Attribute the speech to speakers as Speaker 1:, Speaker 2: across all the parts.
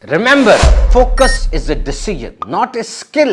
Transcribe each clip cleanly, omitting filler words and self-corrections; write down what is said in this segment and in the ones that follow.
Speaker 1: Remember, focus is a decision, not a skill.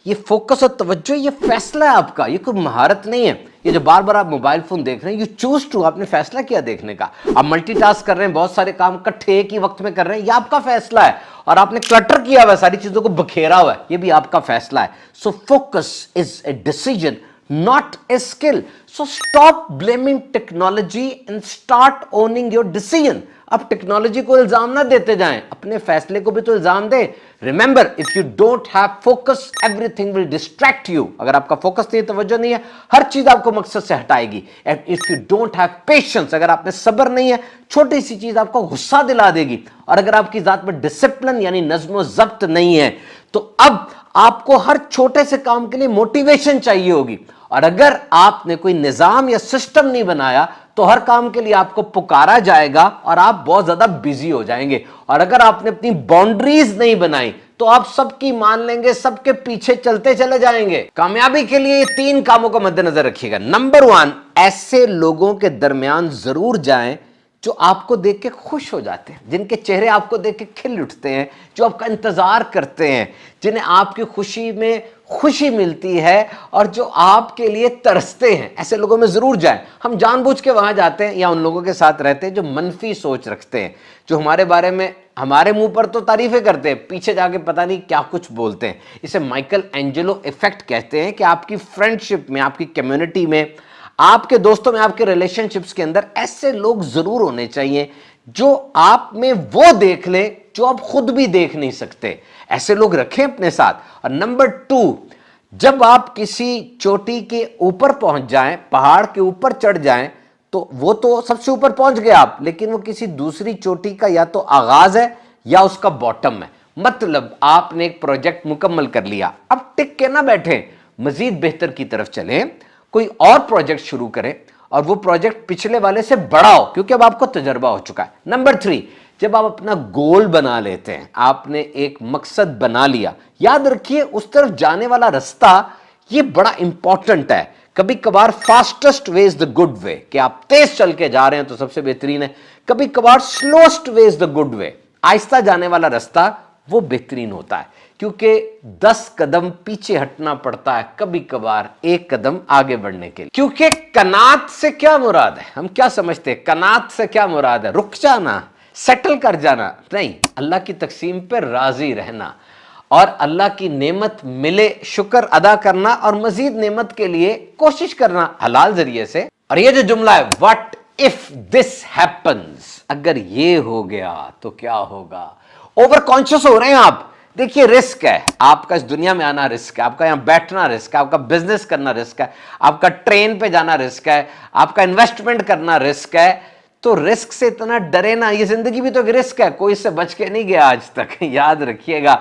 Speaker 1: ये focus और तवज्जो ये फैसला है आपका, ये कोई महारत नहीं है। ये जो बार बार आप मोबाइल फोन देख रहे हैं, यू चूज टू, आपने फैसला किया देखने का। आप मल्टीटास्क कर रहे हैं, बहुत सारे काम इकट्ठे एक ही वक्त में कर रहे हैं, ये आपका फैसला है। और आपने क्लटर किया हुआ है, सारी चीजों को बखेरा हुआ है, ये भी आपका फैसला है। So focus is a decision, not a skill. So stop blaming technology and start owning your decision. अब टेक्नोलॉजी को इल्जाम ना देते जाएं, अपने फैसले को भी तो इल्जाम दे। Remember, if you don't have focus, everything will distract you. अगर आपका फोकस नहीं है, तवज्जो नहीं है, हर चीज आपको मकसद से हटाएगी। And if you don't have patience, अगर आप में सब्र नहीं है, छोटी सी चीज आपको गुस्सा दिला देगी। और अगर आपकी जात में डिसिप्लिन यानी नज्म ज़ब्त नहीं है, तो अब आपको हर छोटे से काम के लिए मोटिवेशन चाहिए होगी। और अगर आपने कोई निजाम या सिस्टम नहीं बनाया, तो हर काम के लिए आपको पुकारा जाएगा और आप बहुत ज्यादा बिजी हो जाएंगे। और अगर आपने अपनी बाउंड्रीज नहीं बनाई, तो आप सबकी मान लेंगे, सबके पीछे चलते चले जाएंगे। कामयाबी के लिए 3 कामों को मद्देनजर रखिएगा। नंबर 1, ऐसे लोगों के दरमियान जरूर जाएं जो आपको देख के खुश हो जाते हैं, जिनके चेहरे आपको देख के खिल उठते हैं, जो आपका इंतजार करते हैं, जिन्हें आपकी खुशी में खुशी मिलती है और जो आपके लिए तरसते हैं। ऐसे लोगों में जरूर जाएं। हम जानबूझ के वहां जाते हैं या उन लोगों के साथ रहते हैं जो मनफी सोच रखते हैं, जो हमारे बारे में हमारे मुंह पर तो तारीफें करते हैं, पीछे जाके पता नहीं क्या कुछ बोलते हैं। इसे माइकल एंजेलो इफेक्ट कहते हैं कि आपकी फ्रेंडशिप में, आपकी कम्युनिटी में, आपके दोस्तों में, आपके रिलेशनशिप्स के अंदर ऐसे लोग जरूर होने चाहिए जो आप में वो देख ले जो आप खुद भी देख नहीं सकते। ऐसे लोग रखें अपने साथ। और नंबर 2, जब आप किसी चोटी के ऊपर पहुंच जाएं, पहाड़ के ऊपर चढ़ जाएं, तो वो तो सबसे ऊपर पहुंच गए आप, लेकिन वो किसी दूसरी चोटी का या तो आगाज है या उसका बॉटम है। मतलब आपने एक प्रोजेक्ट मुकम्मल कर लिया, अब टिक के ना बैठे, मजीद बेहतर की तरफ चलें, कोई और प्रोजेक्ट शुरू करें और वो प्रोजेक्ट पिछले वाले से बड़ा हो, क्योंकि अब आपको तजर्बा हो चुका है। नंबर 3, जब आप अपना गोल बना लेते हैं, आपने एक मकसद बना लिया, याद रखिए उस तरफ जाने वाला रास्ता ये बड़ा इंपॉर्टेंट है। कभी कभार fastest way is the good way, कि आप तेज चल के जा रहे हैं तो सबसे बेहतरीन है। कभी कभार slowest way is the good way, आहिस्ता जाने वाला रास्ता वो बेहतरीन होता है, क्योंकि 10 कदम पीछे हटना पड़ता है कभी कभार 1 कदम आगे बढ़ने के लिए। क्योंकि कनात से क्या मुराद है, हम क्या समझते हैं कनात से क्या मुराद है? रुक जाना, सेटल कर जाना नहीं, अल्लाह की तकसीम पर राजी रहना और अल्लाह की नेमत मिले शुक्र अदा करना और मजीद नेमत के लिए कोशिश करना हलाल जरिए से। और ये जो जुमला है, व्हाट इफ दिस हैपेंस, अगर ये हो गया तो क्या होगा? ओवर कॉन्शियस हो रहे हैं आप। देखिए रिस्क है, आपका इस दुनिया में आना रिस्क है, आपका यहां बैठना रिस्क है, आपका बिजनेस करना रिस्क है, आपका ट्रेन पे जाना रिस्क है, आपका इन्वेस्टमेंट करना रिस्क है। तो रिस्क से इतना डरे ना, ये जिंदगी भी तो एक रिस्क है, कोई इससे बच के नहीं गया आज तक। याद रखिएगा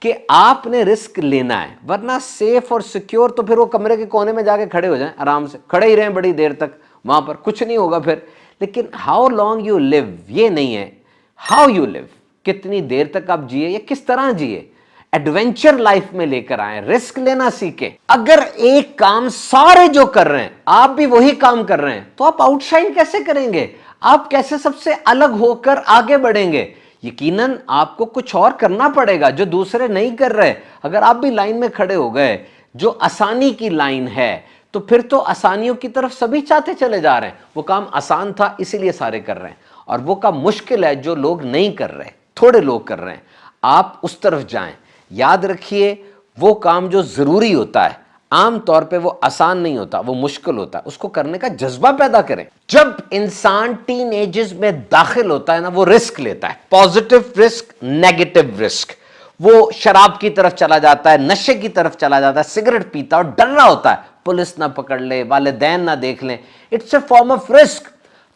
Speaker 1: कि आपने रिस्क लेना है, वरना सेफ और सिक्योर तो फिर वो कमरे के कोने में जाके खड़े हो जाएं, आराम से खड़े ही रहें बड़ी देर तक, वहां पर कुछ नहीं होगा फिर। लेकिन हाउ लॉन्ग यू लिव ये नहीं है, हाउ यू लिव, कितनी देर तक आप जिए या किस तरह जिए। एडवेंचर लाइफ में लेकर आए, रिस्क लेना सीखे। अगर एक काम सारे जो कर रहे हैं आप भी वही काम कर रहे हैं, तो आप आउटशाइन कैसे करेंगे? आप कैसे सबसे अलग होकर आगे बढ़ेंगे? यकीनन आपको कुछ और करना पड़ेगा जो दूसरे नहीं कर रहे। अगर आप भी लाइन में खड़े हो गए जो आसानी की लाइन है, तो फिर तो आसानियों की तरफ सभी चाहते चले जा रहे हैं। वो काम आसान था इसीलिए सारे कर रहे हैं, और वो काम मुश्किल है जो लोग नहीं कर रहे, थोड़े लोग कर रहे हैं, आप उस तरफ जाएं। याद रखिए वो काम जो जरूरी होता है आम तौर पे वो आसान नहीं होता, वो मुश्किल होता है, उसको करने का जज्बा पैदा करें। जब इंसान टीन एजेस में दाखिल होता है ना, वो रिस्क लेता है, पॉजिटिव रिस्क, नेगेटिव रिस्क। वो शराब की तरफ चला जाता है, नशे की तरफ चला जाता है, सिगरेट पीता और डर रहा होता है पुलिस ना पकड़ ले, वालिदैन ना देख लें। It's a form of risk.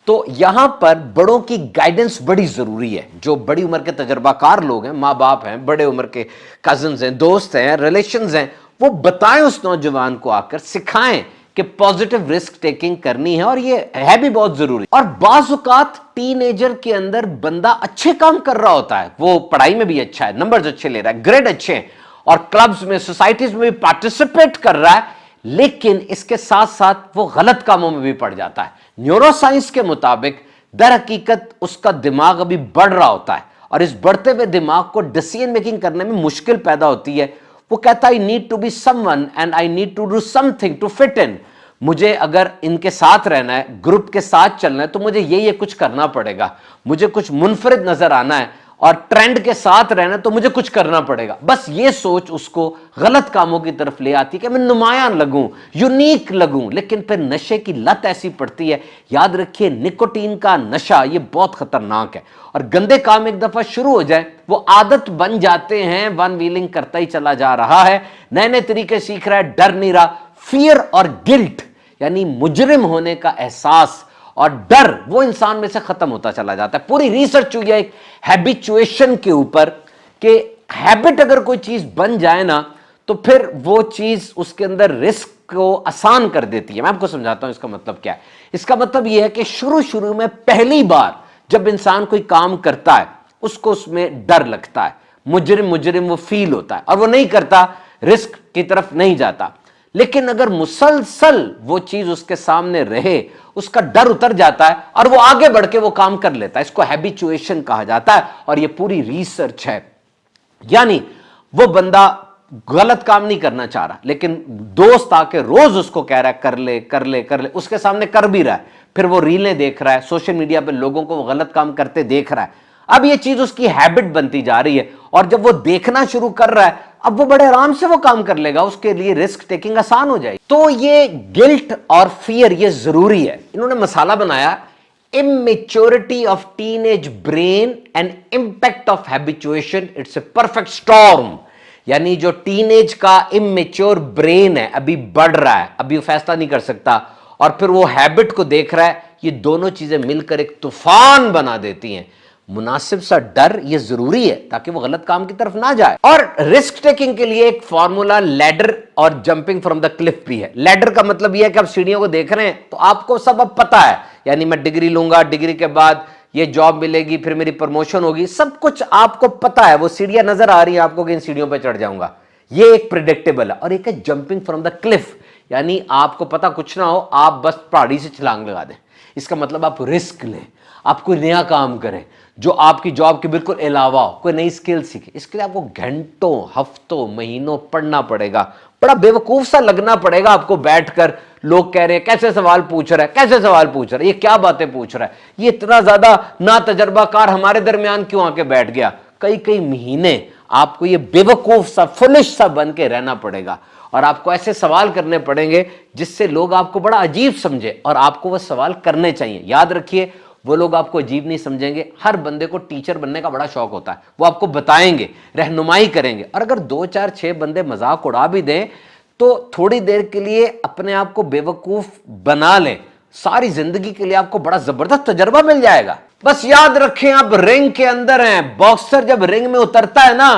Speaker 1: तो यहां पर बड़ों की गाइडेंस बड़ी जरूरी है। जो बड़ी उम्र के तजर्बाकार लोग हैं, माँ बाप हैं, बड़े उम्र के कजन्स हैं, दोस्त हैं, रिलेशंस हैं, वो बताएं उस नौजवान को, आकर सिखाएं कि पॉजिटिव रिस्क टेकिंग करनी है और ये है भी बहुत जरूरी। और बाज़ औक़ात टीनेजर के अंदर बंदा अच्छे काम कर रहा होता है, वो पढ़ाई में भी अच्छा है, नंबर्स अच्छे ले रहा है, ग्रेड अच्छे हैं, और क्लब्स में, सोसाइटीज में भी पार्टिसिपेट कर रहा है, लेकिन इसके साथ साथ वो गलत कामों में भी पड़ जाता है। न्यूरोसाइंस के मुताबिक दर हकीकत उसका दिमाग अभी बढ़ रहा होता है اور اس بڑھتے ہوئے دماغ کو ڈیسیژن میکنگ کرنے میں مشکل پیدا ہوتی ہے. وہ کہتا ہے I need to be someone and I need to do something to fit in. مجھے اگر ان کے ساتھ رہنا ہے, گروپ کے ساتھ چلنا ہے, تو مجھے یہ کچھ کرنا پڑے گا, مجھے کچھ منفرد نظر آنا ہے, اور ٹرینڈ کے ساتھ رہنا ہے تو مجھے کچھ کرنا پڑے گا. بس یہ سوچ اس کو غلط کاموں کی طرف لے آتی کہ میں نمایاں لگوں, یونیک لگوں. لیکن پھر نشے کی لت ایسی پڑتی ہے, یاد رکھیے نکوٹین کا نشہ یہ بہت خطرناک ہے, اور گندے کام ایک دفعہ شروع ہو جائیں وہ عادت بن جاتے ہیں. ون ویلنگ کرتا ہی چلا جا رہا ہے, نئے نئے طریقے سیکھ رہا ہے, ڈر نہیں رہا. فیئر اور گلٹ یعنی مجرم ہونے کا احساس اور ڈر وہ انسان میں سے ختم ہوتا چلا جاتا ہے. پوری ریسرچ ہوئی ہے ایک ہیبیچویشن کے اوپر کہ ہیبٹ اگر کوئی چیز بن جائے نا تو پھر وہ چیز اس کے اندر رسک کو آسان کر دیتی ہے. میں آپ کو سمجھاتا ہوں اس کا مطلب کیا ہے. اس کا مطلب یہ ہے کہ شروع میں پہلی بار جب انسان کوئی کام کرتا ہے اس کو اس میں ڈر لگتا ہے, مجرم وہ فیل ہوتا ہے, اور وہ نہیں کرتا, رسک کی طرف نہیں جاتا. لیکن اگر مسلسل وہ چیز اس کے سامنے رہے, اس کا ڈر اتر جاتا ہے اور وہ آگے بڑھ کے وہ کام کر لیتا ہے. اس کو ہیبیچویشن کہا جاتا ہے, اور یہ پوری ریسرچ ہے. یعنی وہ بندہ غلط کام نہیں کرنا چاہ رہا, لیکن دوست آ کے روز اس کو کہہ رہا ہے کر لے, اس کے سامنے کر بھی رہا ہے, پھر وہ ریلیں دیکھ رہا ہے, سوشل میڈیا پہ لوگوں کو وہ غلط کام کرتے دیکھ رہا ہے. اب یہ چیز اس کی ہیبٹ بنتی جا رہی ہے, اور جب وہ دیکھنا شروع کر رہا ہے اب وہ بڑے آرام سے وہ کام کر لے گا, اس کے لیے رسک ٹیکنگ آسان ہو جائے گی. تو یہ گلٹ اور فیئر یہ ضروری ہے. انہوں نے مسئلہ بنایا immaturity of teenage brain and impact of habituation, it's a perfect storm. یعنی جو ٹین ایج کا اممیچور برین ہے, ابھی بڑھ رہا ہے, ابھی وہ فیصلہ نہیں کر سکتا, اور پھر وہ ہیبٹ کو دیکھ رہا ہے, یہ دونوں چیزیں مل کر ایک طوفان بنا دیتی ہیں. مناسب سا ڈر یہ ضروری ہے تاکہ وہ غلط کام کی طرف نہ جائے. اور رسک ٹیکنگ کے لیے ایک فارمولا لیڈر اور جمپنگ فرام دا کلف بھی ہے. لیڈر کا مطلب یہ ہے کہ آپ سیڑھیوں کو دیکھ رہے ہیں تو آپ کو سب اب پتا ہے, یعنی میں ڈگری لوں گا, ڈگری کے بعد یہ جاب ملے گی, پھر میری پروموشن ہوگی, سب کچھ آپ کو پتا ہے. وہ سیڑھیاں نظر آ رہی ہیں آپ کو کہ ان سیڑھیوں پہ چڑھ جاؤں گا, یہ ایک پریڈکٹیبل ہے. اور ایک ہے جمپنگ فرام دا کلف, یعنی آپ کو پتا کچھ نہ ہو, آپ بس پہاڑی سے چھلانگ لگا دیں. اس کا مطلب آپ رسک لیں, آپ کوئی نیا کام کریں جو آپ کی جاب کے بالکل علاوہ ہو, کوئی نئی سکل سیکھیں. اس کے لیے آپ کو گھنٹوں, ہفتوں, مہینوں پڑھنا پڑے گا, بڑا بے وقوف سا لگنا پڑے گا آپ کو بیٹھ کر. لوگ کہہ رہے ہیں کیسے سوال پوچھ رہا ہے, کیسے سوال پوچھ رہا ہے, یہ کیا باتیں پوچھ رہا ہے, یہ اتنا زیادہ نا تجربہ کار ہمارے درمیان کیوں آ کے بیٹھ گیا. کئی مہینے آپ کو یہ بے وقوف سا, فلش سا بن کے رہنا پڑے گا, اور آپ کو ایسے سوال کرنے پڑیں گے جس سے لوگ آپ کو بڑا عجیب سمجھے, اور آپ کو وہ سوال کرنے چاہیے. یاد رکھیے وہ لوگ آپ کو عجیب نہیں سمجھیں گے. ہر بندے کو ٹیچر بننے کا بڑا شوق ہوتا ہے, وہ آپ کو بتائیں گے, رہنمائی کریں گے. اور اگر 2 4 6 بندے مذاق اڑا بھی دیں تو تھوڑی دیر کے لیے اپنے آپ کو بے وقوف بنا لیں, ساری زندگی کے لیے آپ کو بڑا زبردست تجربہ مل جائے گا. بس یاد رکھیں آپ رنگ کے اندر ہیں, باکسر جب رنگ میں اترتا ہے نا,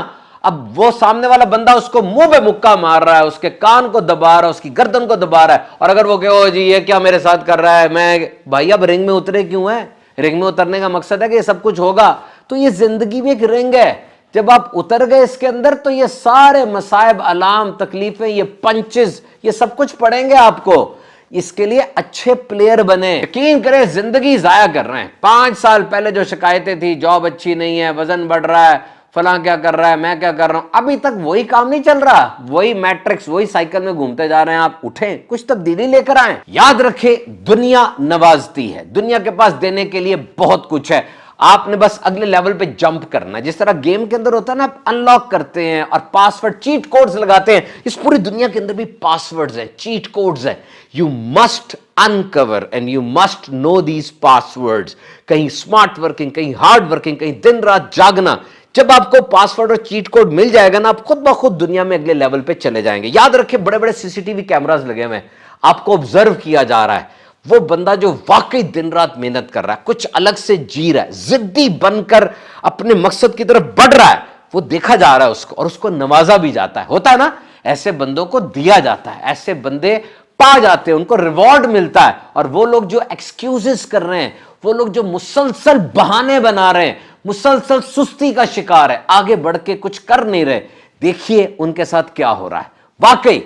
Speaker 1: اب وہ سامنے والا بندہ اس کو منہ پہ مکہ مار رہا ہے, اس کے کان کو دبا رہا ہے, اس کی گردن کو دبا رہا ہے, اور اگر وہ کہ او جی یہ کیا میرے ساتھ کر رہا ہے, میں بھائی اب رنگ میں اترے کیوں ہیں, رنگ میں اترنے کا مقصد ہے کہ یہ سب کچھ ہوگا. تو یہ زندگی بھی ایک رنگ ہے, جب آپ اتر گئے اس کے اندر تو یہ سارے مصائب, علام, تکلیفیں, یہ پنچز, یہ سب کچھ پڑیں گے آپ کو. اس کے لیے اچھے پلیئر بنے. یقین کریں زندگی ضائع کر رہے ہیں. 5 سال پہلے جو شکایتیں تھی, جاب اچھی نہیں ہے, وزن بڑھ رہا ہے, فلاں کیا کر رہا ہے, میں کیا کر رہا ہوں, ابھی تک وہی کام نہیں چل رہا, وہی میٹرکس, وہی سائیکل میں گھومتے جا رہے ہیں. آپ اٹھیں, کچھ تبدیلی لے کر آئیں. یاد رکھیں دنیا نوازتی ہے, دنیا کے پاس دینے کے لیے بہت کچھ ہے, آپ نے بس اگلے لیول پہ جمپ کرنا ہے. جس طرح گیم کے اندر ہوتا ہے نا, آپ انلاک کرتے ہیں اور پاسورڈ, چیٹ کوڈز لگاتے ہیں, اس پوری دنیا کے اندر بھی پاسورڈز ہیں, چیٹ کوڈز ہیں. You must uncover and you must know these passwords. کہیں اسمارٹ ورکنگ, کہیں ہارڈ ورکنگ, کہیں دن رات جاگنا. جب آپ کو پاسورڈ اور چیٹ کوڈ مل جائے گا نا, آپ خود بخود دنیا میں اگلے لیول پہ چلے جائیں گے. یاد رکھیں بڑے بڑے CCTV کیمراز لگے ہوئے ہیں, آپ کو آبزرو کیا جا رہا ہے. وہ بندہ جو واقعی دن رات محنت کر رہا ہے, کچھ الگ سے جی رہا ہے, ضدی بن کر اپنے مقصد کی طرف بڑھ رہا ہے, وہ دیکھا جا رہا ہے اس کو, اور اس کو نوازا بھی جاتا ہے. ہوتا ہے نا, ایسے بندوں کو دیا جاتا ہے, ایسے بندے پا جاتے ہیں, ان کو ریوارڈ ملتا ہے. اور وہ لوگ جو ایکسکیوزز کر رہے ہیں, وہ لوگ جو مسلسل بہانے بنا رہے ہیں, مسلسل سستی کا شکار ہے, آگے بڑھ کے کچھ کر نہیں رہے, دیکھیے ان کے ساتھ کیا ہو رہا ہے, واقعی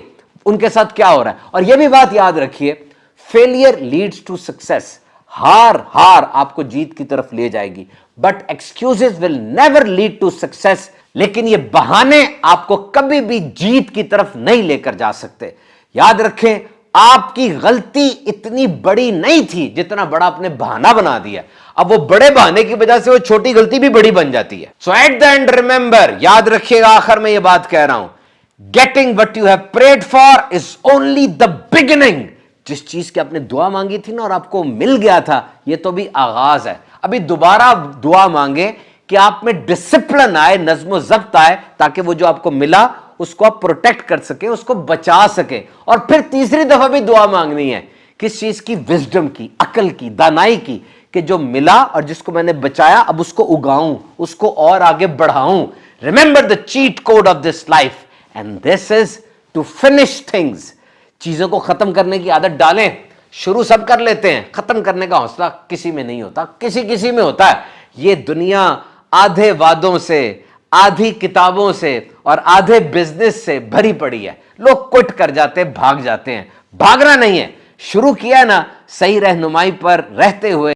Speaker 1: ان کے ساتھ کیا ہو رہا ہے. اور یہ بھی بات یاد رکھیے, فیلئر لیڈز ٹو سکسیس. ہار آپ کو جیت کی طرف لے جائے گی. But excuses will never lead to success. लेकिन ये बहाने आपको कभी भी जीत की तरफ नहीं लेकर जा सकते। याद रखें, आपकी गलती इतनी बड़ी नहीं थी जितना बड़ा आपने बहाना बना दिया। अब वो बड़े बहाने की वजह से वो छोटी गलती भी बड़ी बन जाती है। So at the end remember, याद रखिएगा, आखिर में ये बात कह रहा हूं, getting what you have prayed for is only the beginning. जिस चीज की आपने दुआ मांगी थी ना और आपको मिल गया था, ये तो भी आगाज है। अभी दोबारा दुआ मांगे कि आप में डिसिप्लिन आए, नज्म जब्त आए, ताकि वो जो आपको मिला उसको आप प्रोटेक्ट कर सके, उसको बचा सके। और फिर तीसरी दफा भी दुआ मांगनी है, किस चीज की? विजडम की, अकल की, दानाई की, कि जो मिला और जिसको मैंने बचाया अब उसको उगाऊं, उसको और आगे बढ़ाऊं। Remember the cheat code of this life, and this is to finish things. चीजों को खत्म करने की आदत डालें। शुरू सब कर लेते हैं, खत्म करने का हौसला किसी में नहीं होता, किसी किसी में होता है। ये दुनिया आधे वादों से, आधी किताबों से और आधे बिजनेस से भरी पड़ी है। लोग क्विट कर जाते हैं, भाग जाते हैं। भागना नहीं है, शुरू किया ना सही रहनुमाई पर रहते हुए